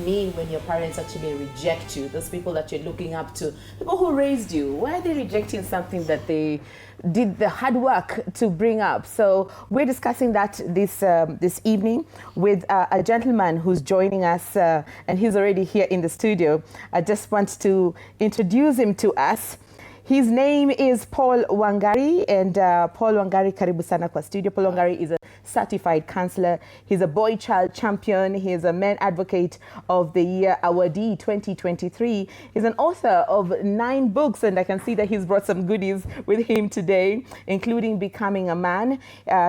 mean when your parents actually reject you? Those people that you're looking up to, people who raised you, why are they rejecting something that they did the hard work to bring up? So we're discussing that this evening with a gentleman who's joining us, and he's already here in the studio. I just want to introduce him to us. His name is Paul Wangari, and Paul Wangari, karibu sana kwa studio. Paul Wangari is a certified counselor. He's a boy-child champion. He is a men advocate of the year awardee 2023. He's an author of 9 books, and I can see that he's brought some goodies with him today, including Becoming a Man,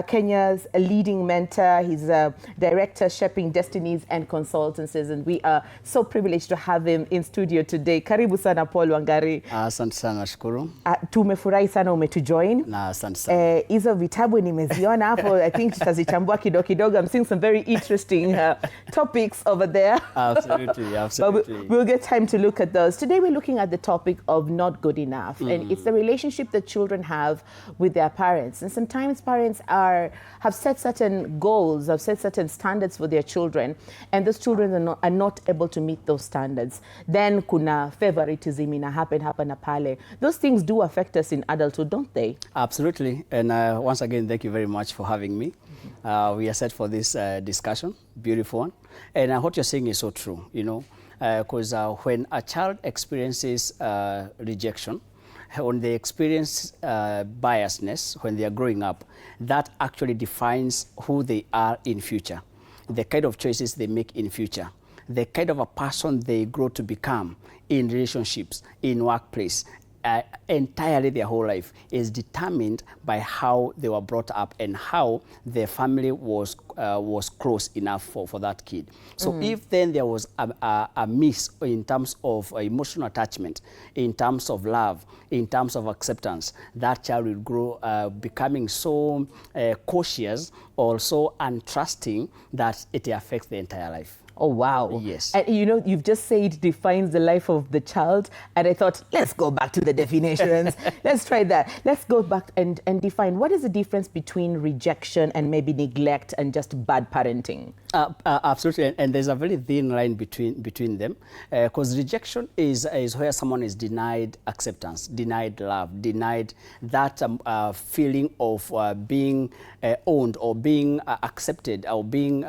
Kenya's leading mentor. He's a director shaping destinies and consultancies, and we are so privileged to have him in studio today. Karibu sana Paul Wangari. Asante sana, shukuru. Tumefurahi sana umetujoin. Na asante sana. Hizo vitabu nimeziona hapo. I think tutazichambua kidogo. I'm seeing some very interesting topics over there. Absolutely, absolutely. But we'll get time to look at those. Today we're looking at the topic of not good enough. And it's the relationship that children have with their parents. And sometimes parents have set certain goals, have set certain standards for their children, and those children are not able to meet those standards. Then kuna favoritism ina happen na pale. Those things do affect us in adulthood, don't they? Absolutely. And once again, thank you very much for having me. We are set for this discussion, beautiful one. And what you're saying is so true, you know, because when a child experiences rejection, when they experience biasness, when they are growing up, that actually defines who they are in future, the kind of choices they make in future, the kind of a person they grow to become in relationships, in workplace. Entirely their whole life is determined by how they were brought up and how their family was close enough for that kid. So if then there was a miss in terms of emotional attachment, in terms of love, in terms of acceptance, that child will grow becoming so cautious, also untrusting, that it affects the entire life. Oh, wow. Yes. And you know, you've just said it defines the life of the child. And I thought, let's go back to the definitions. Let's try that. Let's go back and define what is the difference between rejection and maybe neglect and just bad parenting? Absolutely. And there's a very thin line between them. Because rejection is where someone is denied acceptance, denied love, denied that feeling of being owned or being accepted or being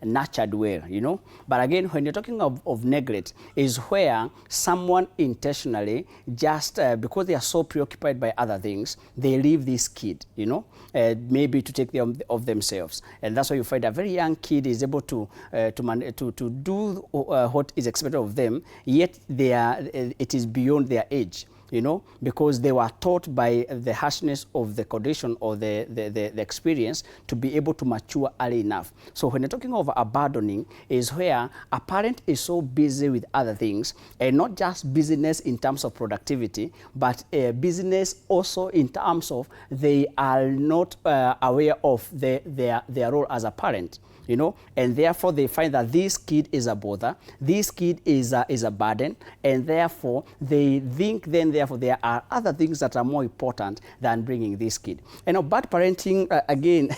nurtured well, you know. But again, when you're talking of neglect, is where someone intentionally, just because they are so preoccupied by other things, they leave this kid, you know, maybe to take care of themselves. And that's why you find a very young kid is able to do what is expected of them, yet it is beyond their age. You know, because they were taught by the harshness of the condition or the experience to be able to mature early enough. So when you're talking of abandoning, is where a parent is so busy with other things, and not just busyness in terms of productivity, but busyness also in terms of they are not aware of their role as a parent. You know, and therefore they find that this kid is a bother, this kid is a burden, and therefore they think then therefore there are other things that are more important than bringing this kid. And bad parenting, again,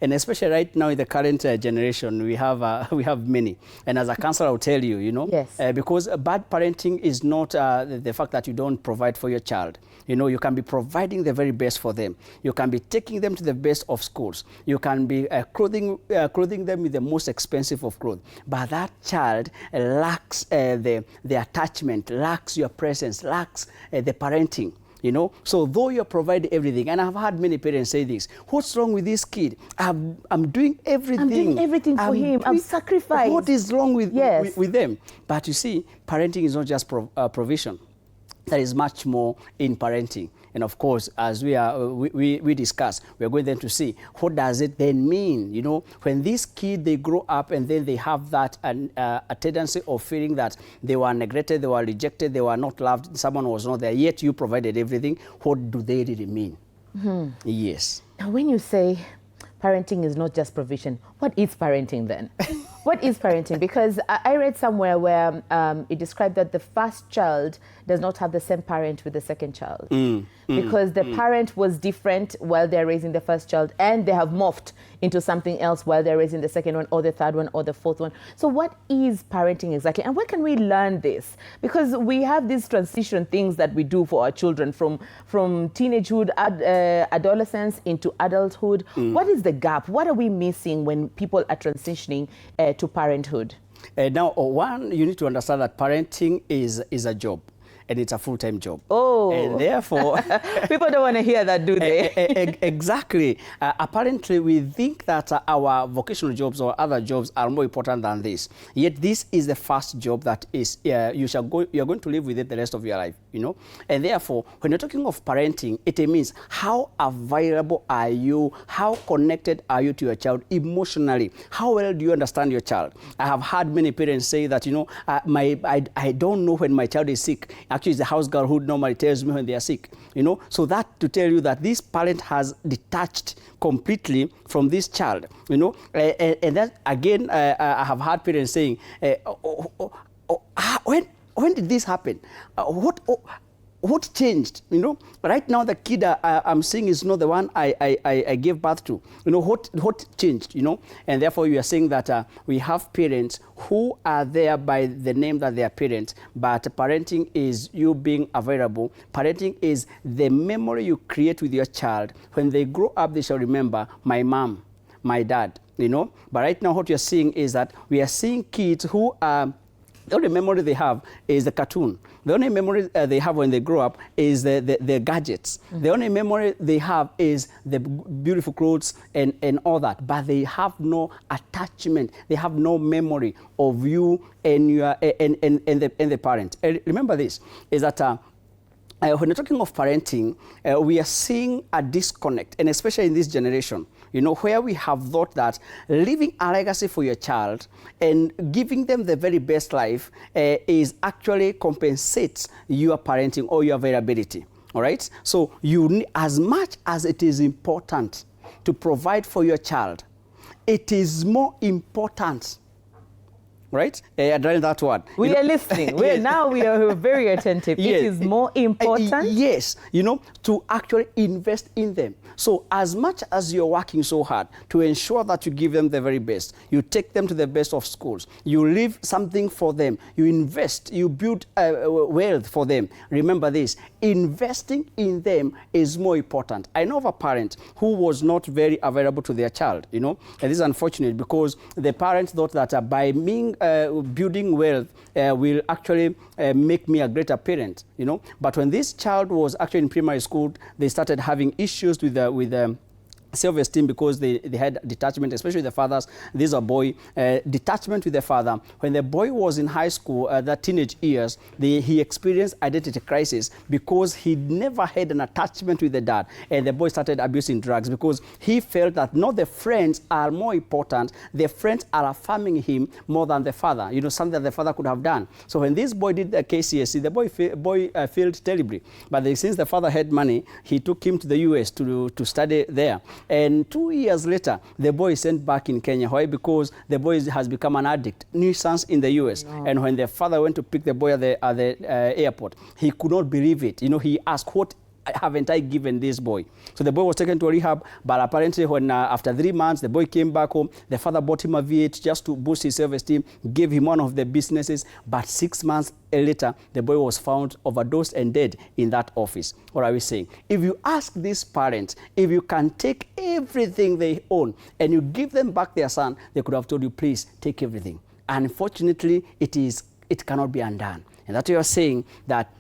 and especially right now in the current generation, we have many. And as a counselor, I'll tell you, you know, yes. Because bad parenting is not the fact that you don't provide for your child. You know, you can be providing the very best for them. You can be taking them to the best of schools. You can be clothing them with the most expensive of clothes. But that child lacks the attachment, lacks your presence, lacks the parenting. You know, so though you're providing everything, and I've had many parents say this, what's wrong with this kid? I'm doing everything. I'm doing everything for him. I'm sacrificing. What is wrong with them? But you see, parenting is not just provision. There is much more in parenting. And of course, as we discuss, we're going then to see what does it then mean, you know, when this kid, they grow up and then they have that a tendency of feeling that they were neglected, they were rejected, they were not loved, someone was not there, yet you provided everything. What do they really mean? Yes. Now, when you say parenting is not just provision, what is parenting then? What is parenting? Because I read somewhere where it described that the first child does not have the same parent with the second child. Because the parent was different while they're raising the first child, and they have morphed into something else while they're raising the second one or the third one or the fourth one. So what is parenting exactly? And where can we learn this? Because we have these transition things that we do for our children from teenagehood, adolescence into adulthood. What is the gap? What are we missing when people are transitioning to parenthood? Now, one, you need to understand that parenting is a job. And it's a full-time job. Oh. And therefore... people don't want to hear that, do they? Exactly. Apparently, we think that our vocational jobs or other jobs are more important than this. Yet this is the first job that is, you're going to live with it the rest of your life, you know. And therefore, when you're talking of parenting, it means how available are you? How connected are you to your child emotionally? How well do you understand your child? I have heard many parents say that, you know, I don't know when my child is sick. Actually, it's the house girl who normally tells me when they are sick, you know. So that to tell you that this parent has detached completely from this child, you know. And that, again, I have heard parents saying, when did this happen? What changed? You know, right now the kid I'm seeing is not the one I gave birth to. You know, what changed? You know, and therefore you are saying that we have parents who are there by the name that they are parents, but parenting is you being available. Parenting is the memory you create with your child. When they grow up, they shall remember my mom, my dad. You know, but right now what you're seeing is that we are seeing kids who are the only memory they have is the cartoon. The only memory they have when they grow up is the gadgets. The only memory they have is the beautiful clothes and all that. But they have no attachment. They have no memory of you and your and the parent. And remember this, is that when you're talking of parenting, we are seeing a disconnect, and especially in this generation, you know, where we have thought that leaving a legacy for your child and giving them the very best life is actually compensates your parenting or your availability. All right? So you, as much as it is important to provide for your child, it is more important. Right? Addressing that word. We are listening. Now we are very attentive. Yes. It is more important. Yes. You know, to actually invest in them. So as much as you're working so hard to ensure that you give them the very best, you take them to the best of schools, you leave something for them, you invest, you build wealth for them. Remember this, investing in them is more important. I know of a parent who was not very available to their child, you know, and this is unfortunate because the parent thought that by me building wealth will actually make me a greater parent, you know. But when this child was actually in primary school, they started having issues with self-esteem because they had detachment, especially the fathers. This is a boy, detachment with the father. When the boy was in high school, the teenage years, he experienced identity crisis because he never had an attachment with the dad. And the boy started abusing drugs because he felt that not the friends are more important, the friends are affirming him more than the father, you know, something that the father could have done. So when this boy did the KCSE, the boy failed terribly. But since the father had money, he took him to the US to study there. And 2 years later, the boy is sent back in Kenya. Why? Because the boy has become an addict, nuisance in the US. Oh. And when the father went to pick the boy at the airport, he could not believe it. You know, he asked, what haven't I given this boy? So the boy was taken to a rehab, but apparently when after 3 months, the boy came back home, the father bought him a V8 just to boost his self-esteem, gave him one of the businesses, but 6 months later, the boy was found overdosed and dead in that office. What are we saying? If you ask these parents, if you can take everything they own and you give them back their son, they could have told you, please take everything. Unfortunately, it cannot be undone. And that's what you're saying, that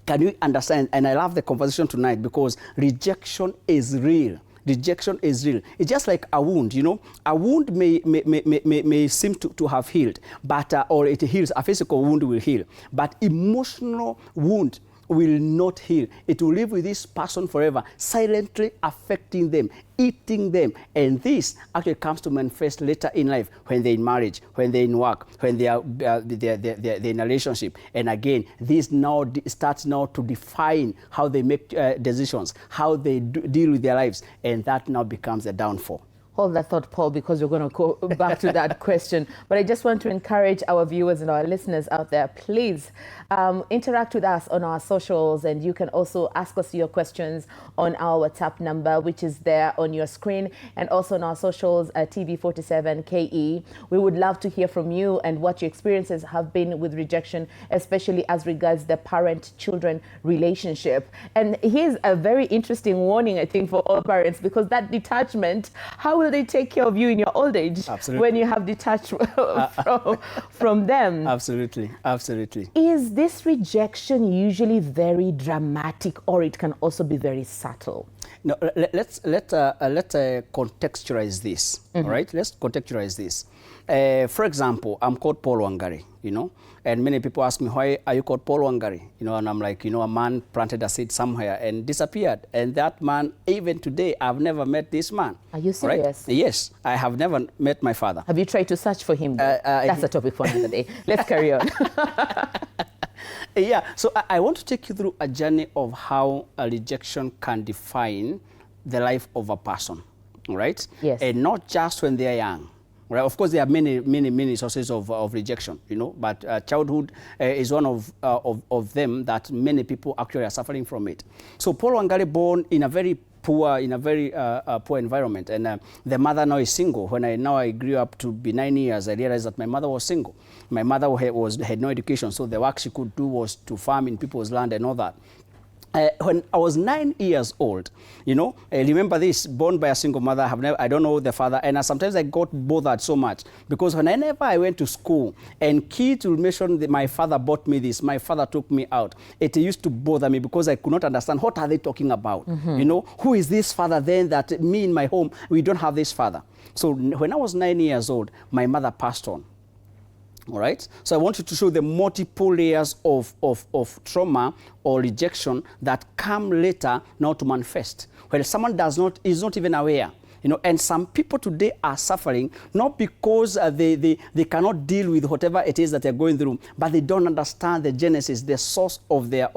can you understand? And I love the conversation tonight because rejection is real. Rejection is real. It's just like a wound, you know. A wound may seem to have healed, but or it heals. A physical wound will heal, but emotional wound will not heal. It will live with this person forever, silently affecting them, eating them. And this actually comes to manifest later in life, when they're in marriage, when they're in work, when they're in a relationship. And again, this now starts now to define how they make decisions, how they deal with their lives. And that now becomes a downfall. Hold that thought, Paul, because we're going to go back to that question. But I just want to encourage our viewers and our listeners out there, please interact with us on our socials, and you can also ask us your questions on our WhatsApp number, which is there on your screen, and also on our socials at TV47KE. We would love to hear from you and what your experiences have been with rejection, especially as regards the parent-children relationship. And here's a very interesting warning, I think, for all parents, because that detachment, how will they take care of you in your old age? Absolutely. When you have detached from them? Absolutely, absolutely. Is this rejection usually very dramatic, or it can also be very subtle? No, let's contextualize this. All right, let's contextualize this. For example, I'm called Paul Wangari, you know, and many people ask me, why are you called Paul Wangari? You know, and I'm like, you know, a man planted a seed somewhere and disappeared. And that man, even today, I've never met this man. Are you serious? Right? Yes, I have never met my father. Have you tried to search for him? That's a topic for another day. Let's carry on. Yeah, so I want to take you through a journey of how a rejection can define the life of a person, right? Yes. And not just when they are young. Right. Of course, there are many sources of rejection, you know, but childhood is one of them that many people actually are suffering from it. So Paul Wangari, born in a very poor environment, and the mother now is single. When I grew up to be 9 years, I realized that my mother was single. My mother had no education, so the work she could do was to farm in people's land and all that. When I was 9 years old, you know, remember this, born by a single mother, I don't know the father, and sometimes I got bothered so much, because whenever I went to school and kids will mention that my father bought me this, my father took me out, it used to bother me because I could not understand what are they talking about. You know, who is this father then that me in my home, we don't have this father. So when I was 9 years old, my mother passed on. All right. So I wanted to show the multiple layers of trauma or rejection that come later now to manifest, where someone is not even aware. You know, and some people today are suffering not because they cannot deal with whatever it is that they're going through, but they don't understand the genesis, the source of their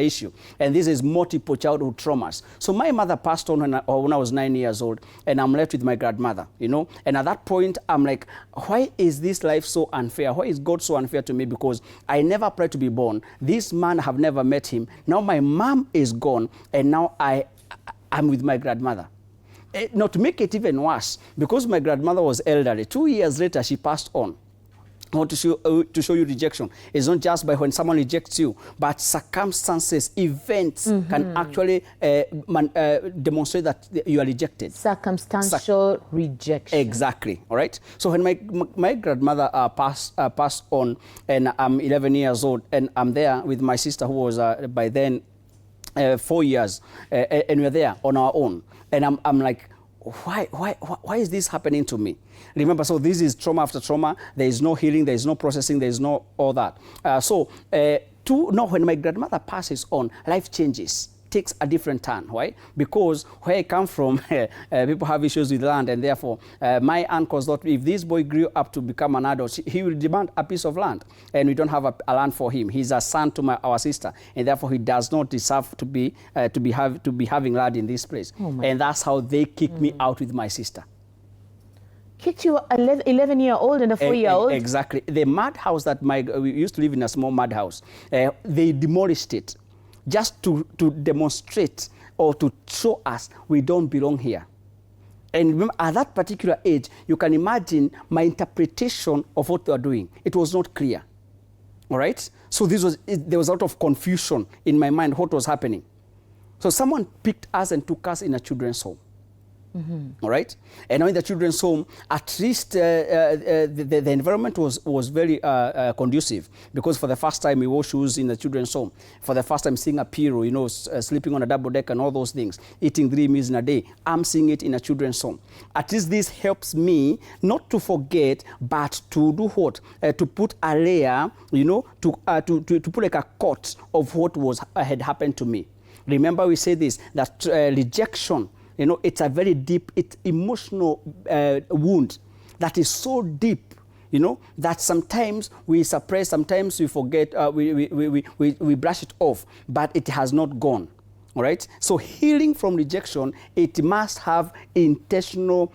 issue. And this is multiple childhood traumas. So my mother passed on when I was 9 years old, and I'm left with my grandmother. You know, and at that point I'm like, why is this life so unfair? Why is God so unfair to me? Because I never prayed to be born. This man, I have never met him. Now my mom is gone, and now I'm with my grandmother. Not to make it even worse, because my grandmother was elderly, 2 years later she passed on. I want to show you rejection. It's not just by when someone rejects you, but circumstances, events can actually demonstrate that you are rejected. Circumstantial rejection. Exactly. All right. So when my grandmother passed on, and I'm 11 years old, and I'm there with my sister who was by then 4 years, and we're there on our own. And I'm like, why is this happening to me? Remember, so this is trauma after trauma. There is no healing, there is no processing, there is no all that. When my grandmother passes on, life changes, takes a different turn. Why? Because where I come from, people have issues with land, and therefore my uncles thought if this boy grew up to become an adult, he will demand a piece of land, and we don't have a land for him. He's a son to our sister, and therefore he does not deserve to be having land in this place. And that's how they kicked me out with my sister. Kicked you 11-year-old and a 4-year-old? Exactly. The mud house that we used to live in, a small mud house, they demolished it, just to demonstrate or to show us we don't belong here. And remember, at that particular age, you can imagine my interpretation of what they were doing. It was not clear. All right? So there was a lot of confusion in my mind what was happening. So someone picked us and took us in a children's home. All right? And now in the children's home, at least the environment was very conducive, because for the first time we wore shoes in the children's home. For the first time seeing a pillow, you know, sleeping on a double deck and all those things, eating 3 meals in a day. I'm seeing it in a children's home. At least this helps me not to forget, but to do what? To put a layer, you know, to put like a coat of what had happened to me. Remember we said this, that rejection, you know, it's a very deep, emotional wound that is so deep, you know, that sometimes we suppress, sometimes we forget, we brush it off, but it has not gone. All right. So healing from rejection, it must have intentional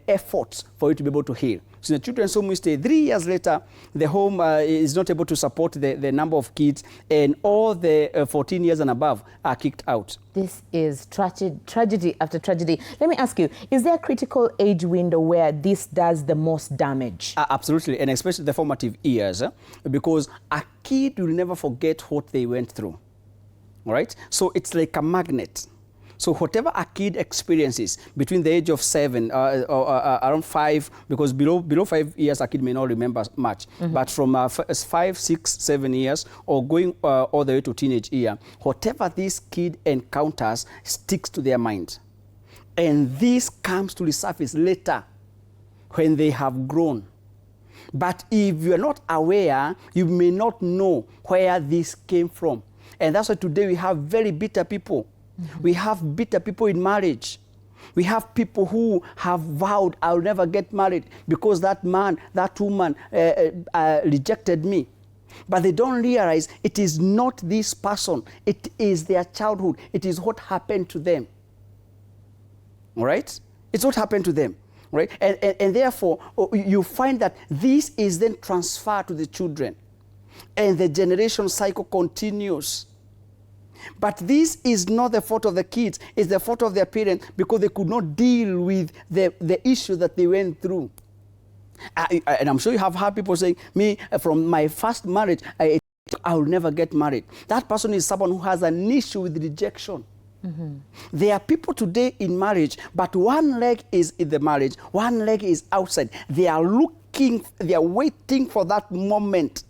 efforts for you to be able to heal. So the children's home we stay, 3 years later, the home is not able to support the number of kids, and all the 14 years and above are kicked out. This is tragedy after tragedy. Let me ask you, is there a critical age window where this does the most damage? Absolutely, and especially the formative years, because a kid will never forget what they went through. All right? So it's like a magnet. So whatever a kid experiences between the age of 7 or around 5, because below 5 years a kid may not remember much, but from 5, 6, 7 years or going all the way to teenage year, whatever this kid encounters sticks to their mind. And this comes to the surface later when they have grown. But if you're not aware, you may not know where this came from. And that's why today we have very bitter people. We have bitter people in marriage. We have people who have vowed, I'll never get married because that man, that woman rejected me. But they don't realize it is not this person. It is their childhood. It is what happened to them. All right? It's what happened to them. Right? And therefore, you find that this is then transferred to the children. And the generation cycle continues. But this is not the fault of the kids. It's the fault of their parents because they could not deal with the issue that they went through. And I'm sure you have heard people saying, me, from my first marriage, I will never get married. That person is someone who has an issue with rejection. There are people today in marriage, but one leg is in the marriage, one leg is outside. They are waiting for that moment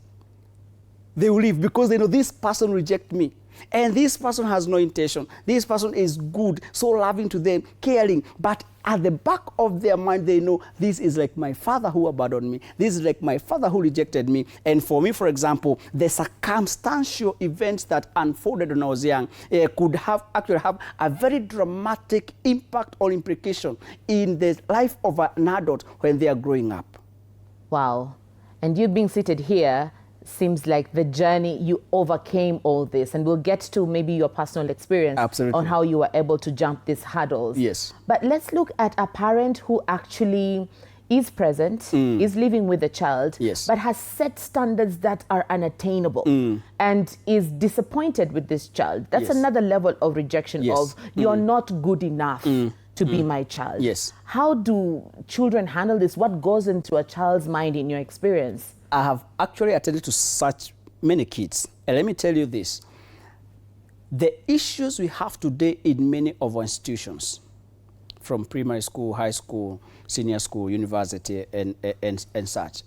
they will leave because they know this person rejects me. And this person has no intention. This person is good, so loving to them, caring. But at the back of their mind, they know this is like my father who abandoned me. This is like my father who rejected me. And for me, for example, the circumstantial events that unfolded when I was young could actually have a very dramatic impact or implication in the life of an adult when they are growing up. Wow. And you being seated here seems like the journey you overcame all this, and we'll get to maybe your personal experience Absolutely. on how you were able to jump these hurdles. Yes. But let's look at a parent who actually is present, is living with the child, Yes. but has set standards that are unattainable and is disappointed with this child. That's Yes. another level of rejection. Yes. Of you're not good enough to be my child. Yes. How do children handle this? What goes into a child's mind in your experience? I have actually attended to such many kids. And let me tell you this. The issues we have today in many of our institutions, from primary school, high school, senior school, university, and such,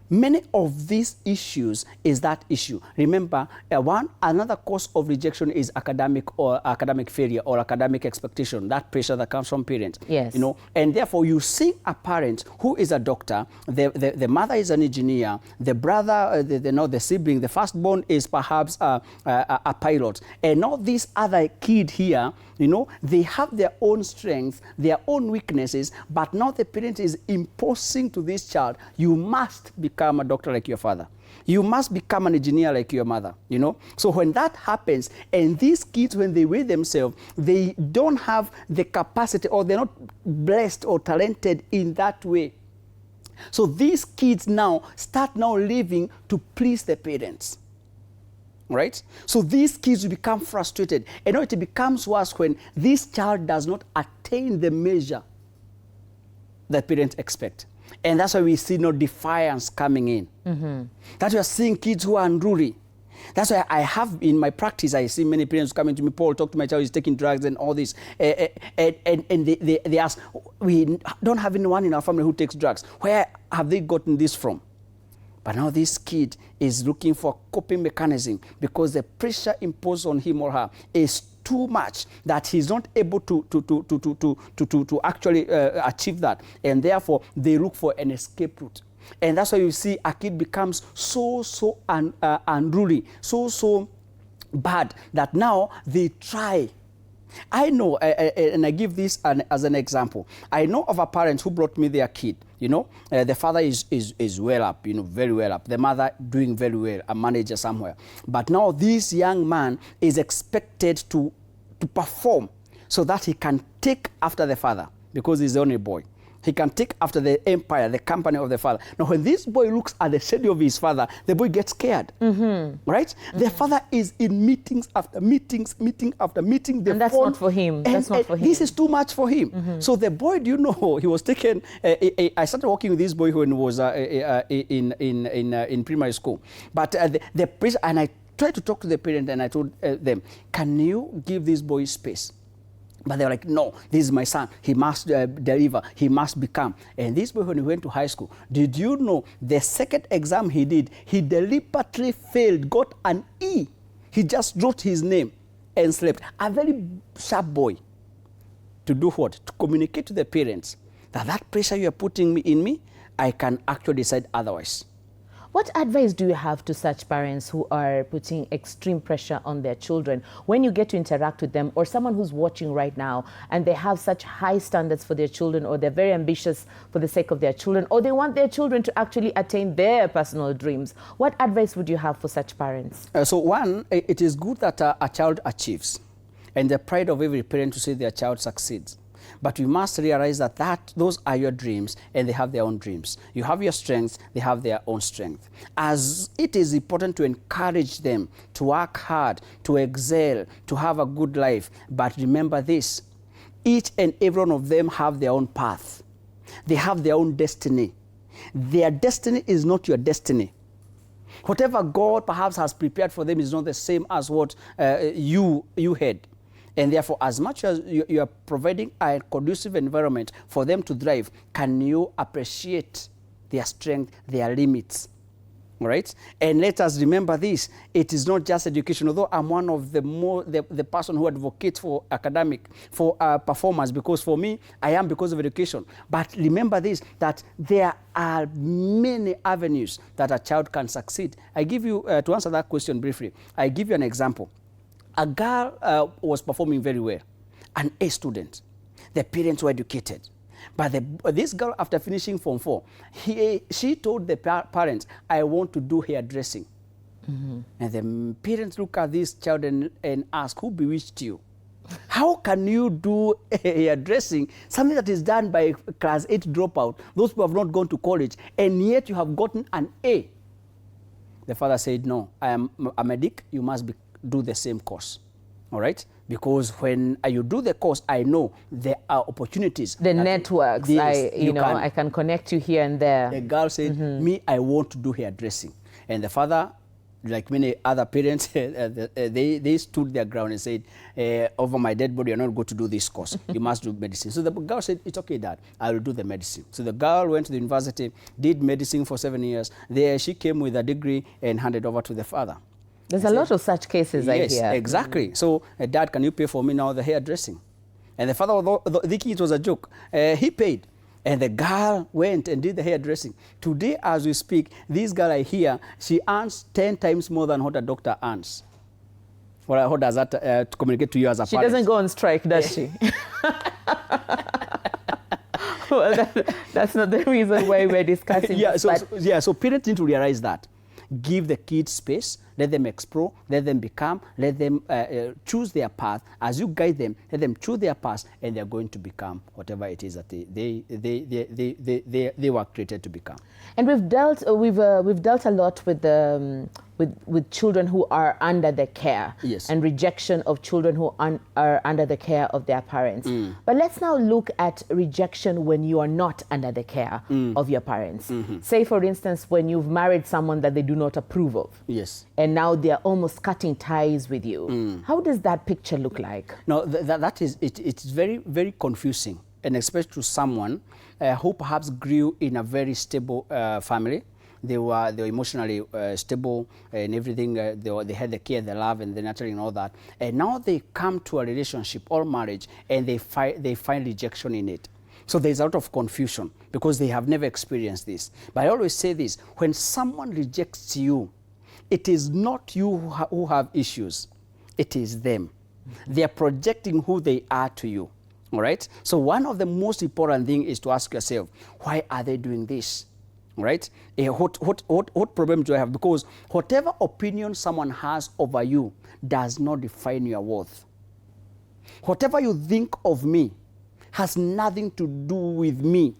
many of these issues is that issue. Remember, another cause of rejection is academic failure or academic expectation, that pressure that comes from parents. Yes. You know, and therefore you see a parent who is a doctor, the mother is an engineer, the brother, the sibling, the firstborn is perhaps a pilot, and now this other kid here, you know, they have their own strengths, their own weaknesses, but now the parent is imposing to this child, you must become a doctor like your father. You must become an engineer like your mother, you know. So when that happens, and these kids, when they weigh themselves, they don't have the capacity, or they're not blessed or talented in that way. So these kids now start living to please their parents. Right? So these kids will become frustrated. And now it becomes worse when this child does not attain the measure that parents expect. And that's why we see no defiance coming in. That's why we're seeing kids who are unruly. That's why I have in my practice, I see many parents coming to me, Paul, talk to my child, he's taking drugs and all this. And they ask, we don't have anyone in our family who takes drugs. Where have they gotten this from? But now this kid is looking for a coping mechanism because the pressure imposed on him or her is too much that he's not able to actually achieve that. And therefore, they look for an escape route. And that's why you see a kid becomes so unruly, so bad that now they try. I know, and I give this as an example. I know of a parent who brought me their kid. You know, the father is well up, you know, very well up. The mother doing very well, a manager somewhere. But now this young man is expected to to perform so that he can take after the father, because he's the only boy. He can take after the empire, the company of the father. Now, when this boy looks at the shadow of his father, the boy gets scared, right? The father is in meetings after meetings, meeting after meeting. And that's not for him. That's not for him. This is too much for him. So the boy, do you know, he was taken. I started working with this boy when he was in primary school. But the priest, and I tried to talk to the parent, and I told them, can you give this boy space? But they were like, no, this is my son. He must deliver. He must become. And this boy, when he went to high school, did you know the second exam he did, he deliberately failed, got an E. He just wrote his name and slept. A very sharp boy. To do what? To communicate to the parents that pressure you are putting in me, I can actually decide otherwise. What advice do you have to such parents who are putting extreme pressure on their children when you get to interact with them, or someone who's watching right now and they have such high standards for their children, or they're very ambitious for the sake of their children, or they want their children to actually attain their personal dreams? What advice would you have for such parents? So one, it is good that a child achieves, and the pride of every parent to see their child succeeds. But you must realize that those are your dreams, and they have their own dreams. You have your strengths, they have their own strength. As it is important to encourage them to work hard, to excel, to have a good life. But remember this, each and every one of them have their own path. They have their own destiny. Their destiny is not your destiny. Whatever God perhaps has prepared for them is not the same as what you had. And therefore, as much as you are providing a conducive environment for them to thrive, can you appreciate their strength, their limits? All right? And let us remember this. It is not just education. Although I'm one of the person who advocates for academic, for performance, because for me, I am because of education. But remember this, that there are many avenues that a child can succeed. I give you, to answer that question briefly, I give you an example. A girl was performing very well, an A student. The parents were educated. But this girl, after finishing Form 4, she told the parents, I want to do hairdressing. And the parents look at this child and ask, who bewitched you? How can you do hairdressing, something that is done by class 8 dropout, those who have not gone to college, and yet you have gotten an A? The father said, no, I am a medic, you must do the same course, all right? Because when you do the course, I know there are opportunities. The networks, I can connect you here and there. The girl said, me, I want to do hairdressing. And the father, like many other parents, they stood their ground and said, over my dead body, you're not going to do this course. You must do medicine. So the girl said, it's okay, Dad, I will do the medicine. So the girl went to the university, did medicine for 7 years. There she came with a degree and handed over to the father. There's a lot of such cases, I hear. Yes, exactly. So, Dad, can you pay for me now the hairdressing? And the father, although thinking it was a joke, he paid. And the girl went and did the hairdressing. Today, as we speak, this girl I hear, she earns 10 times more than what a doctor earns. Well, how does that to communicate to you as a parent? She doesn't go on strike, does she? Well, that's not the reason why we're discussing this. So parents need to realize that. Give the kids space, let them explore, let them become, let them choose their path. As you guide them, let them choose their path, and they're going to become whatever it is that they were created to become. And we've dealt a lot with children who are under the care, yes, and rejection of children who are under the care of their parents. But let's now look at rejection when you are not under the care of your parents. Say, for instance, when you've married someone that they do not approve of. Yes. And now they're almost cutting ties with you. How does that picture look like? No, it's very, very confusing, and especially to someone who perhaps grew in a very stable family. They were emotionally stable and everything. They had the care, the love, and the nurturing and all that. And now they come to a relationship or marriage, and they find rejection in it. So there's a lot of confusion because they have never experienced this. But I always say this: when someone rejects you, it is not you who have issues. It is them. They are projecting who they are to you. All right? So one of the most important things is to ask yourself, why are they doing this? Right? What problem do I have? Because whatever opinion someone has over you does not define your worth. Whatever you think of me has nothing to do with me.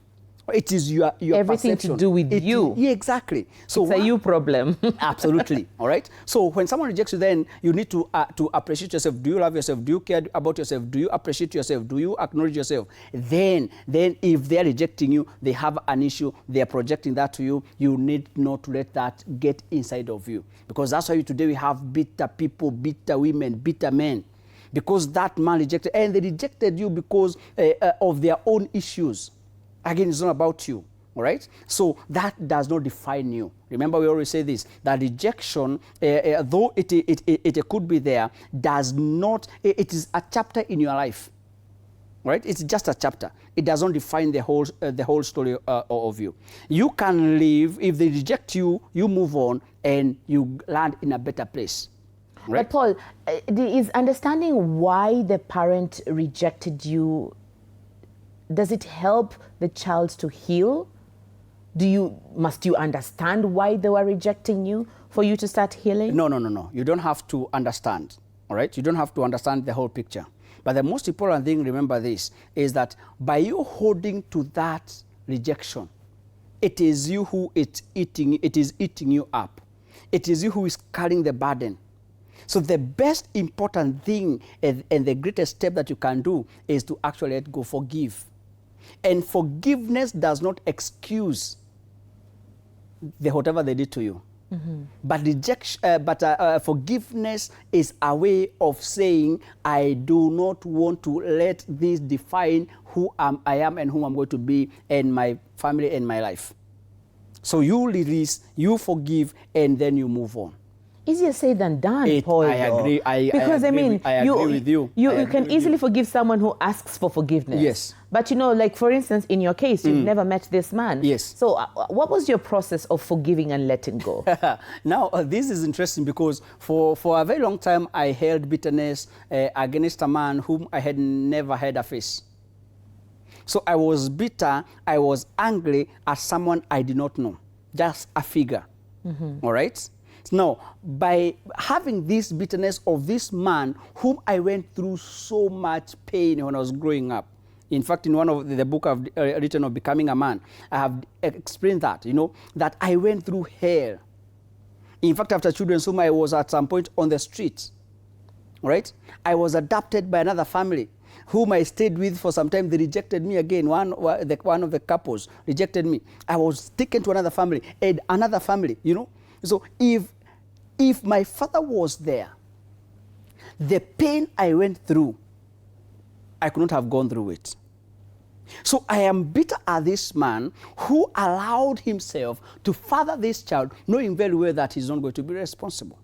It is your everything perception. to do with you. Yeah, exactly. So it's a you problem. Absolutely. All right. So when someone rejects you, then you need to appreciate yourself. Do you love yourself? Do you care about yourself? Do you appreciate yourself? Do you acknowledge yourself? Then if they are rejecting you, they have an issue. They are projecting that to you. You need not to let that get inside of you, because that's why today we have bitter people, bitter women, bitter men, because that man rejected, and they rejected you because of their own issues. Again, it's not about you, all right? So that does not define you. Remember, we always say this, that rejection, though it could be there, does not, it is a chapter in your life, right? It's just a chapter. It doesn't define the whole story of you. You can live, if they reject you, you move on and you land in a better place. Right? But Paul, is understanding why the parent rejected you, does it help the child to heal? Must you understand why they were rejecting you for you to start healing? No. You don't have to understand, all right? You don't have to understand the whole picture. But the most important thing, remember this, is that by you holding to that rejection, it is you who it is eating you up. It is you who is carrying the burden. So the best important thing and the greatest step that you can do is to actually let go, forgive. And forgiveness does not excuse whatever they did to you. Mm-hmm. But forgiveness is a way of saying, I do not want to let this define who I am and who I'm going to be and my family and my life. So you release, you forgive, and then you move on. Easier said than done, Paul. I agree. I agree with you. You can easily forgive someone who asks for forgiveness. Yes. But like for instance, in your case, you've never met this man. Yes. So what was your process of forgiving and letting go? Now, this is interesting because for a very long time, I held bitterness against a man whom I had never had a face. So I was bitter, I was angry at someone I did not know, just a figure, all right? Now, by having this bitterness of this man whom I went through so much pain when I was growing up. In fact, in one of the book I've written of Becoming a Man, I have explained that, that I went through hell. In fact, after children's home, I was at some point on the street, right? I was adopted by another family whom I stayed with for some time. They rejected me again. One of the couples rejected me. I was taken to another family and another family, So if my father was there, the pain I went through, I could not have gone through it. So I am bitter at this man who allowed himself to father this child, knowing very well that he's not going to be responsible.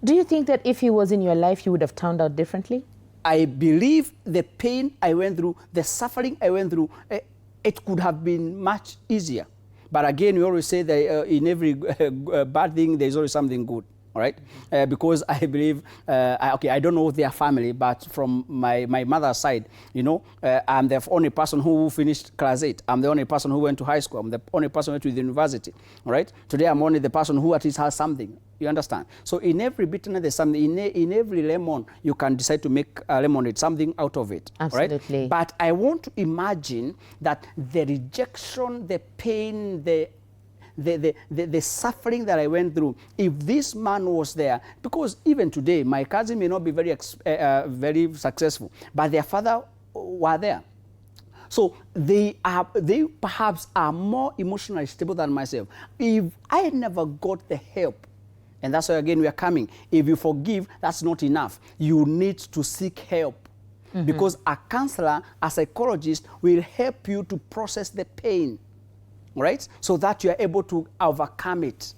Do you think that if he was in your life, you would have turned out differently? I believe the pain I went through, the suffering I went through, it could have been much easier. But again, we always say that in every bad thing, there's always something good, all right? Because I believe, I don't know their family, but from my mother's side, I'm the only person who finished class 8. I'm the only person who went to high school. I'm the only person who went to the university, all right? Today, I'm only the person who at least has something. You understand? So in every bitterness, there's something. In every lemon, you can decide to make a lemonade, something out of it. Absolutely. Right? But I want to imagine that the rejection, the pain, the suffering that I went through, if this man was there, because even today, my cousin may not be very successful, but their father were there. So they perhaps are more emotionally stable than myself. If I never got the help, and that's why, again, we are coming. If you forgive, that's not enough. You need to seek help. Because a counselor, a psychologist, will help you to process the pain, right? So that you are able to overcome it.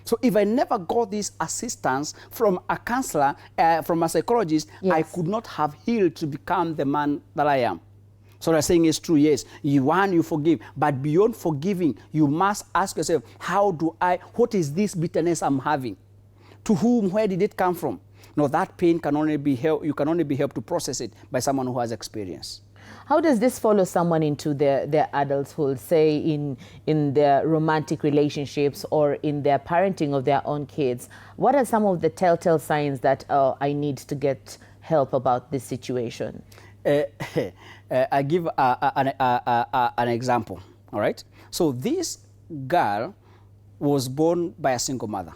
So if I never got this assistance from a counselor, from a psychologist, yes, I could not have healed to become the man that I am. So what I'm saying is true, yes. You forgive. But beyond forgiving, you must ask yourself, what is this bitterness I'm having? To whom, where did it come from? No, that pain can only be helped, you can only be helped to process it by someone who has experience. How does this follow someone into their adulthood, say in their romantic relationships or in their parenting of their own kids? What are some of the telltale signs that I need to get help about this situation? I give an example, all right? So this girl was born by a single mother,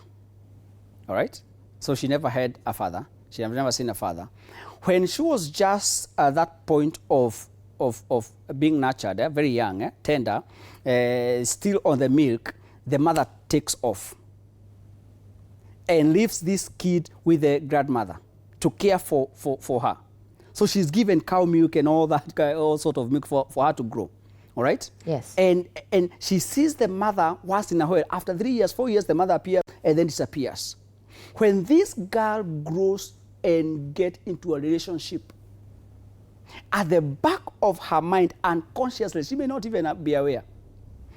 all right? So she never had a father. She had never seen a father. When she was just at that point of being nurtured, very young, tender, still on the milk, the mother takes off and leaves this kid with the grandmother to care for her. So she's given cow milk and all that, all sort of milk for her to grow. All right? Yes. And she sees the mother once in a while. After 3 years, 4 years, the mother appears and then disappears. When this girl grows and gets into a relationship, at the back of her mind, unconsciously, she may not even be aware.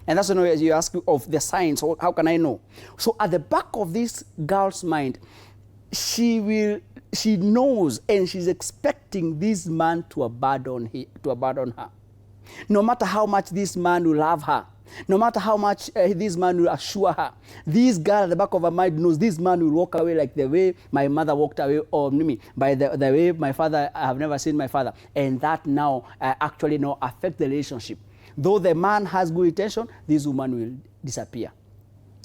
And that's when you ask of the signs, or how can I know? So at the back of this girl's mind, she knows and she's expecting this man to abandon her. No matter how much this man will love her, no matter how much this man will assure her, this girl at the back of her mind knows this man will walk away like the way my mother walked away, or me, by the way my father, I have never seen my father. And that now actually now affect the relationship. Though the man has good intention, this woman will disappear.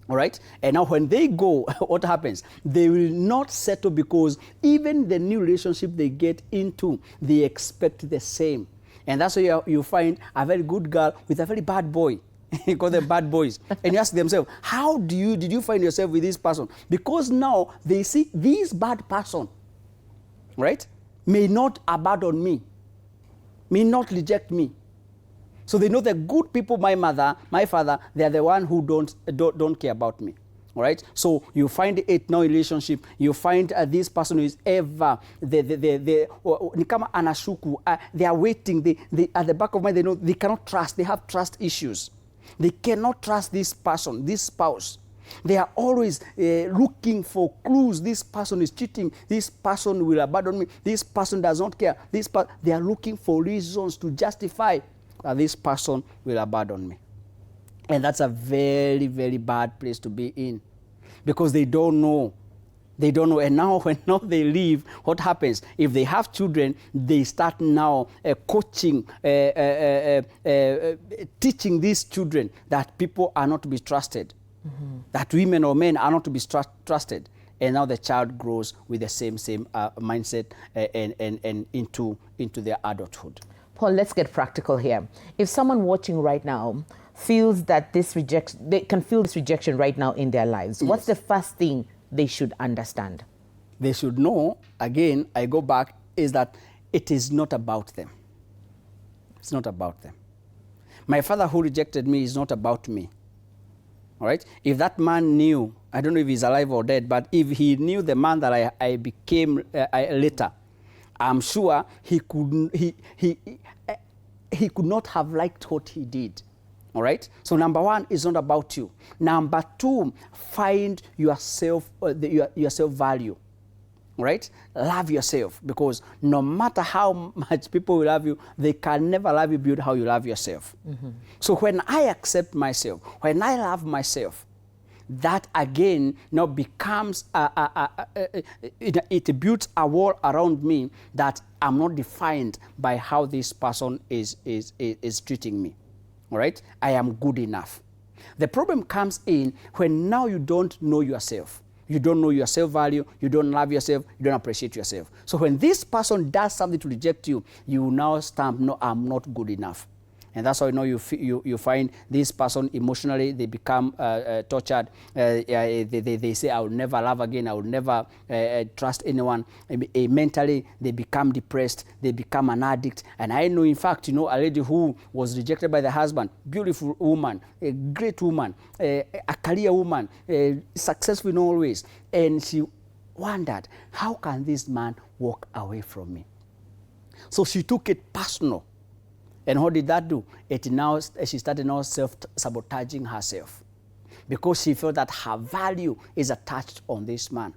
All right? And now when they go, what happens? They will not settle, because even the new relationship they get into, they expect the same. And that's why you find a very good girl with a very bad boy. You call them bad boys. And you ask themselves, how did you find yourself with this person? Because now they see this bad person, right, may not abandon me, may not reject me. So they know the good people, my mother, my father, they are the one who don't care about me. All right? So you find it now in relationship, you find this person who is ever, nikama anashuku, they are waiting, they at the back of mind, they know they cannot trust, they have trust issues. They cannot trust this person, this spouse. They are always looking for clues. This person is cheating, this person will abandon me, this person does not care, they are looking for reasons to justify that this person will abandon me. And that's a very, very bad place to be in, because they don't know. They don't know. And now when they leave, what happens? If they have children, they start now coaching, teaching these children that people are not to be trusted, that women or men are not to be trusted. And now the child grows with the same mindset and into their adulthood. Paul, let's get practical here. If someone watching right now feels that they can feel this rejection right now in their lives, what's the first thing they should understand? They should know, again, I go back, is that it is not about them. It's not about them. My father who rejected me is not about me. All right? If that man knew, I don't know if he's alive or dead, but if he knew the man that I became later, I'm sure he could not have liked what he did. All right? So number one is not about you. Number two, find yourself, your self-value. All right? Love yourself, because no matter how much people will love you, they can never love you beyond how you love yourself. So when I accept myself, when I love myself, that again now becomes, it builds a wall around me that I'm not defined by how this person is treating me. All right? I am good enough. The problem comes in when now you don't know yourself. You don't know your self-value, you don't love yourself, you don't appreciate yourself. So when this person does something to reject you, you now stamp, no, I'm not good enough. And that's how you find this person emotionally, they become tortured. They say, I will never love again, I will never trust anyone. Mentally, they become depressed, they become an addict. And I know, in fact, a lady who was rejected by the husband, beautiful woman, a great woman, a career woman, successful in all ways. And she wondered, how can this man walk away from me? So she took it personal. And what did that do? She started now self-sabotaging herself, because she felt that her value is attached on this man.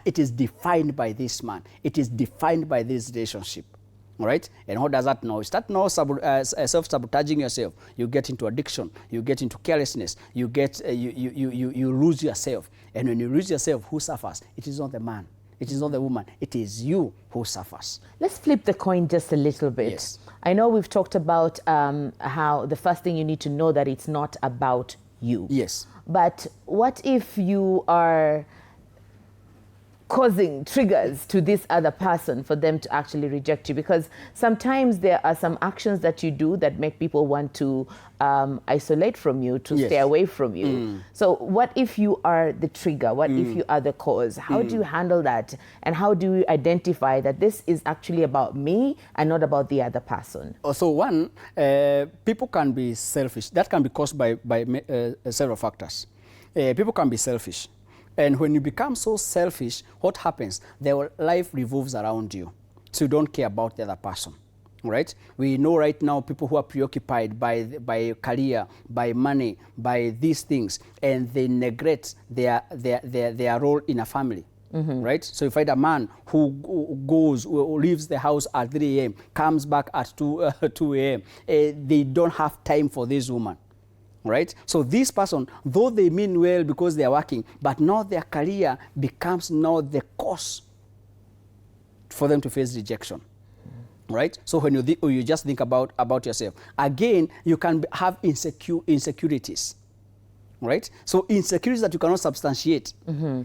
It is defined by this man. It is defined by this relationship. All right? And what does that now? You start now self-sabotaging yourself. You get into addiction. You get into carelessness. You lose yourself. And when you lose yourself, who suffers? It is not the man. It is not the woman. It is you who suffers. Let's flip the coin just a little bit. Yes. I know we've talked about how the first thing you need to know that it's not about you. Yes. But what if you are causing triggers to this other person for them to actually reject you? Because sometimes there are some actions that you do that make people want to isolate from you, to Yes. stay away from you. So what if you are the trigger? What if you are the cause? How do you handle that? And how do you identify that this is actually about me and not about the other person? So one, people can be selfish. That can be caused by several factors. People can be selfish. And when you become so selfish, what happens? Their life revolves around you. So you don't care about the other person, right? We know right now people who are preoccupied by career, by money, by these things, and they neglect their role in a family. Right? So you find a man who leaves the house at 3 a.m., comes back at 2 a.m. They don't have time for this woman. Right? So this person, though they mean well because they are working, but now their career becomes now the cause for them to face rejection. Right? So when you just think about yourself, again, you can have insecurities. Right? So insecurities that you cannot substantiate.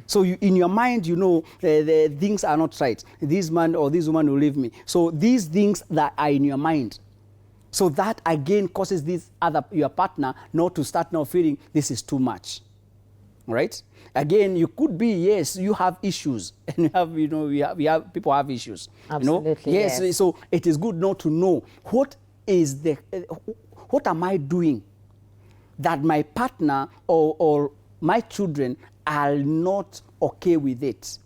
So in your mind, you know the things are not right. This man or this woman will leave me. So these things that are in your mind. So that again causes your partner not to start now feeling this is too much, right? Again, you could be, yes, you have issues, and people have issues. Absolutely, yes. So it is good not to know what am I doing that my partner or my children are not okay with it.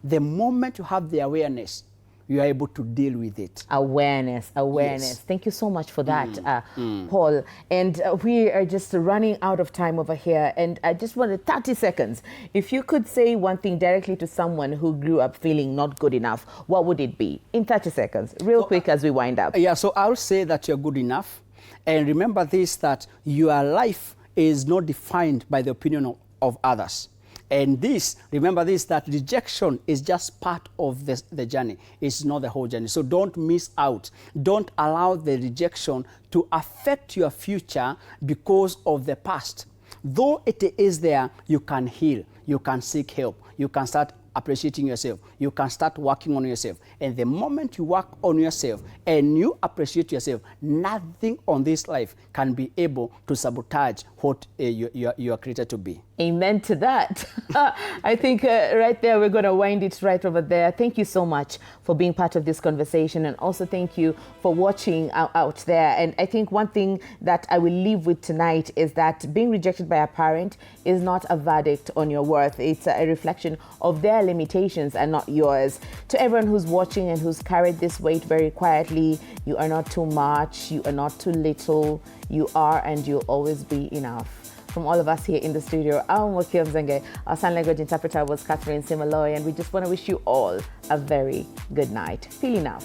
The moment you have the awareness, you are able to deal with it. Awareness. Yes. Thank you so much for that, Paul. And we are just running out of time over here. And I just wanted 30 seconds. If you could say one thing directly to someone who grew up feeling not good enough, what would it be? In 30 seconds, quick as we wind up. Yeah, so I'll say that you're good enough. And remember this, that your life is not defined by the opinion of others. And remember this, that rejection is just part of the journey. It's not the whole journey. So don't miss out. Don't allow the rejection to affect your future because of the past. Though it is there, you can heal. You can seek help. You can start appreciating yourself. You can start working on yourself. And the moment you work on yourself and you appreciate yourself, nothing on this life can be able to sabotage what you are created to be. Amen to that. I think right there, we're going to wind it right over there. Thank you so much for being part of this conversation. And also thank you for watching out there. And I think one thing that I will leave with tonight is that being rejected by a parent is not a verdict on your worth. It's a reflection of their limitations and not yours. To everyone who's watching and who's carried this weight very quietly, you are not too much. You are not too little. You are and you'll always be enough. From all of us here in the studio, I'm Wakio Mzenge. Our sign language interpreter was Catherine Simaloy, and we just want to wish you all a very good night. Feel enough.